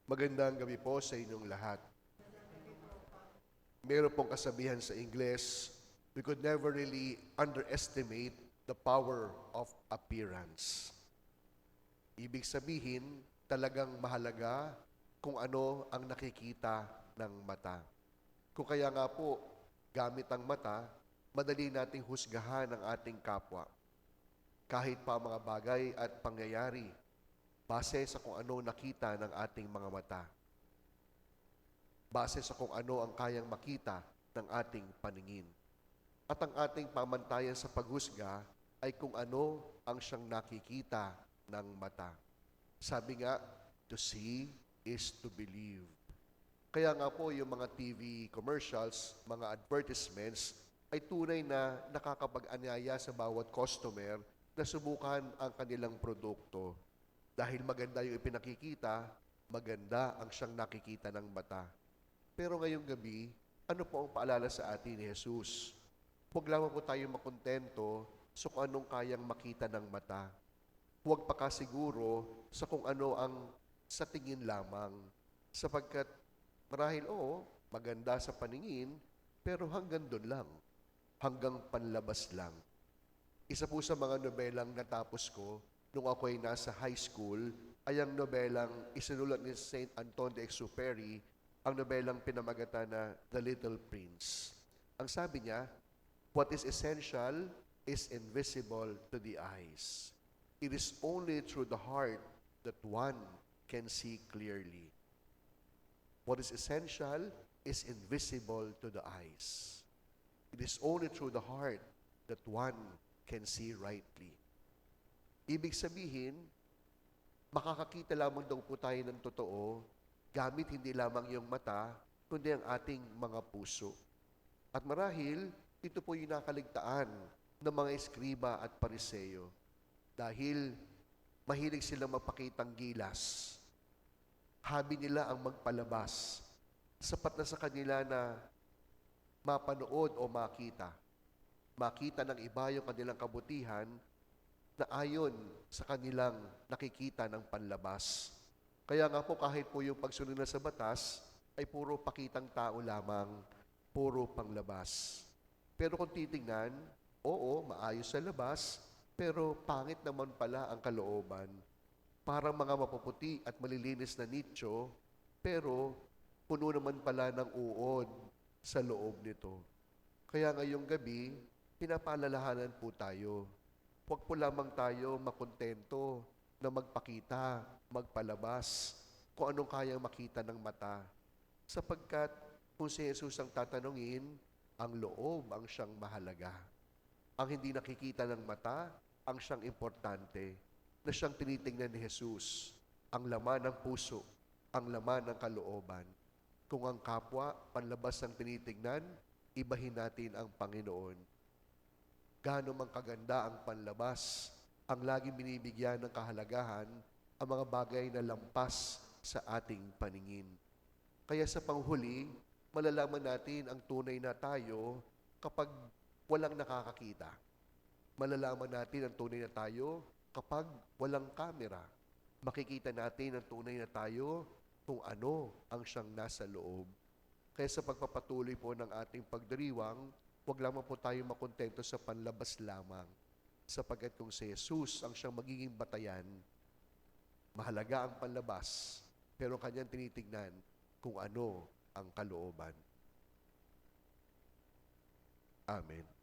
Magandang gabi po sa inyong lahat. Meron pong kasabihan sa Ingles, we could never really underestimate the power of appearance. Ibig sabihin, talagang mahalaga kung ano ang nakikita ng mata. Kung kaya nga po, gamit ang mata, madali nating husgahan ang ating kapwa. Kahit pa mga bagay at pangyayari, base sa kung ano nakita ng ating mga mata. Base sa kung ano ang kayang makita ng ating paningin. At ang ating pamantayan sa paghusga ay kung ano ang siyang nakikita ng mata. Sabi nga, to see is to believe. Kaya nga po yung mga TV commercials, mga advertisements, ay tunay na nakakapag-anyaya sa bawat customer na subukan ang kanilang produkto. Dahil maganda yung ipinakikita, maganda ang siyang nakikita ng mata. Pero ngayong gabi, ano po ang paalala sa atin ni Jesus? Huwag lamang po tayo makontento sa kung anong kayang makita ng mata. Huwag pa kasiguro sa kung ano ang sa tingin lamang. Sapagkat marahil maganda sa paningin, pero hanggang doon lang. Hanggang panlabas lang. Isa po sa mga nobelang natapos ko nung ako ay nasa high school ay ang nobelang isinulat ni Saint Anton de Exupéry, ang nobelang pinamagatan na The Little Prince. Ang sabi niya, what is essential is invisible to the eyes. It is only through the heart that one can see clearly. What is essential is invisible to the eyes. It is only through the heart that one can see rightly. Ibig sabihin, makakakita lamang daw po tayo ng totoo gamit hindi lamang yung mata, kundi ang ating mga puso. At marahil, ito po yung nakaligtaan ng mga eskriba at pariseyo. Dahil mahilig silang magpakitang gilas. Habi nila ang magpalabas. Sapat na sa kanila na mapanood o makita. Makita ng iba yung kanilang kabutihan na ayon sa kanilang nakikita ng panlabas. Kaya nga po kahit po yung pagsunod na sa batas ay puro pakitang tao lamang, puro panglabas. Pero kung titingnan, oo, maayos sa labas, pero pangit naman pala ang kalooban. Parang mga mapuputi at malilinis na nicho, pero puno naman pala ng uod sa loob nito. Kaya ngayong gabi, pinapaalalahanan po tayo. Huwag po lamang tayo makontento na magpakita, magpalabas, kung anong kayang makita ng mata. Sapagkat kung si Jesus ang tatanungin, ang loob ang siyang mahalaga. Ang hindi nakikita ng mata, ang siyang importante, na siyang tinitingnan ni Jesus, ang laman ng puso, ang laman ng kalooban. Kung ang kapwa, panlabas ang tinitingnan, ibahin natin ang Panginoon. Gaano man kaganda ang panlabas, ang laging binibigyan ng kahalagahan ang mga bagay na lampas sa ating paningin. Kaya sa panghuli, malalaman natin ang tunay na tayo kapag walang nakakakita. Malalaman natin ang tunay na tayo kapag walang kamera. Makikita natin ang tunay na tayo kung ano ang siyang nasa loob. Kaya sa pagpapatuloy po ng ating pagdiriwang, huwag lamang po tayo makontento sa panlabas lamang. Sapagkat kung si Jesus ang siyang magiging batayan, mahalaga ang panlabas, pero kanyang tinitignan kung ano ang kalooban. Amen.